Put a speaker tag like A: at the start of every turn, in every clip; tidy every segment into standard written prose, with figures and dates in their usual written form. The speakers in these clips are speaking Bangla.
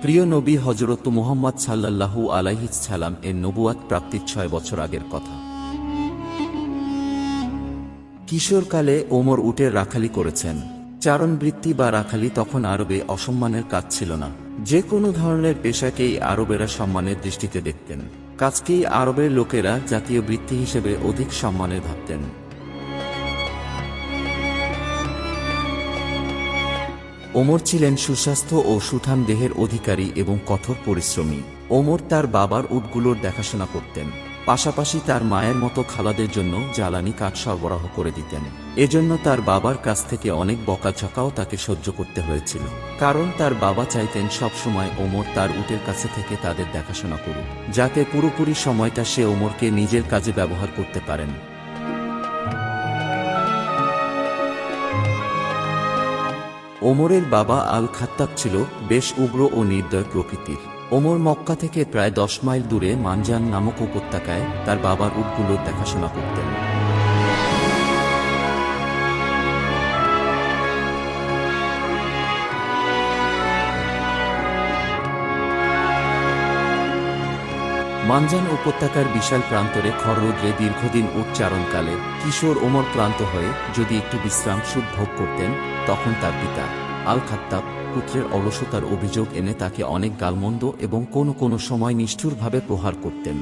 A: প্রিয় নবী হযরত মুহাম্মদ সাল্লাল্লাহু আলাইহি সাল্লাম এর নবুয়াত প্রাপ্তির ৬ বছর আগের কথা। কিশোরকালে ওমর উটের রাখালি করেছেন। চারণবৃত্তি বা রাখালি তখন আরবে অসম্মানের কাজ ছিল না। যে কোনো ধরনের পেশাকেই আরবেরা সম্মানের দৃষ্টিতে দেখতেন। কাজকেই আরবের লোকেরা জাতীয় বৃত্তি হিসেবে অধিক সম্মানের ভাবতেন। ওমর ছিলেন সুস্বাস্থ্য ও সুঠাম দেহের অধিকারী এবং কঠোর পরিশ্রমী। ওমর তার বাবার উটগুলোর দেখাশোনা করতেন, পাশাপাশি তার মায়ের মতো খালাদের জন্য জ্বালানি কাঠ সরবরাহ করে দিতেন। এজন্য তার বাবার কাছ থেকে অনেক বকাঝকাও তাকে সহ্য করতে হয়েছিল, কারণ তার বাবা চাইতেন সবসময় ওমর তার উটের কাছে থেকে তাদের দেখাশোনা করুক, যাতে পুরোপুরি সময়টা সে ওমরকে নিজের কাজে ব্যবহার করতে পারেন। ওমরের বাবা আল খাত্তাব ছিল বেশ উগ্র ও নির্দয় প্রকৃতির। ওমর মক্কা থেকে প্রায় ১০ মাইল দূরে মানজান নামক উপত্যকায় তার বাবার উটগুলোর দেখাশোনা করতেন। মানজান উপত্যকার বিশাল প্রান্তরে খররৌদ্রে দীর্ঘদিন উট চারণকালে কিশোর ওমর ক্লান্ত হয়ে যদি একটু বিশ্রাম সুখ ভোগ করতেন, তখন তার পিতা আল খাত্তাব পুত্রের অলসতার অভিযোগ এনে তাকে অনেক গালমন্দ এবং কোনো সময় নিষ্ঠুরভাবে প্রহার করতেন।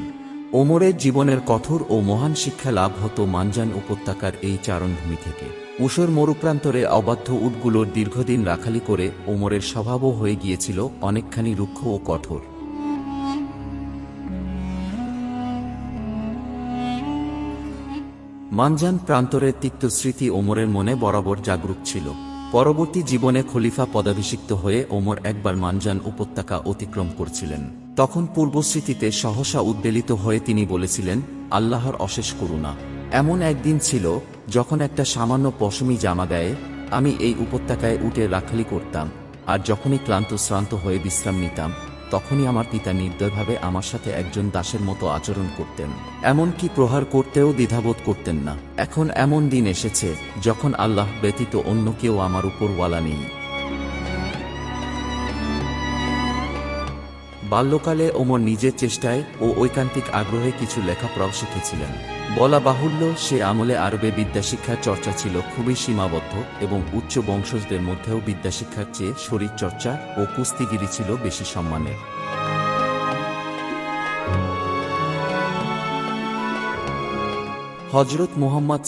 A: ওমরের জীবনের কঠোর ও মহান শিক্ষা লাভ হতো মানজান উপত্যকার এই চারণভূমি থেকে। ঊষর মরুপ্রান্তরে অবাধ্য উটগুলোর দীর্ঘদিন রাখালি করে ওমরের স্বভাবও হয়ে গিয়েছিল অনেকখানি রুক্ষ ও কঠোর। মানজান প্রান্তরের তিক্ত স্মৃতি ওমরের মনে বরাবর জাগরুক ছিল। পরবর্তী জীবনে খলিফা পদাভিষিক্ত হয়ে ওমর একবার মানজান উপত্যকা অতিক্রম করছিলেন। তখন পূর্বস্মৃতিতে সহসা উদ্বেলিত হয়ে তিনি বলেছিলেন, আল্লাহর অশেষ করুণা। এমন একদিন ছিল যখন একটা সামান্য পশমি জামা গায়ে আমি এই উপত্যকায় উটের রাখালি করতাম, আর যখনই ক্লান্ত শ্রান্ত হয়ে বিশ্রাম নিতাম, তখনই আমার পিতা নির্দয়ভাবে আমার সাথে একজন দাসের মতো আচরণ করতেন, এমনকি প্রহার করতেও দ্বিধাবোধ করতেন না। এখন এমন দিন এসেছে যখন আল্লাহ ব্যতীত অন্য কেউ আমার উপর ওয়ালা নেই। বাল্যকালে ওমর নিজের চেষ্টায় ও ঐকান্তিক আগ্রহে কিছু লেখাপড়াও শিখেছিলেন। বলা বাহুল্য, সে আমলে আরবে বিদ্যাশিক্ষার চর্চা ছিল খুবই সীমাবদ্ধ এবং উচ্চ বংশজদের মধ্যেও বিদ্যাশিক্ষার চেয়ে শরীরচর্চা ও কুস্তিগিরি ছিল বেশি সম্মানের। হযরত মুহাম্মদ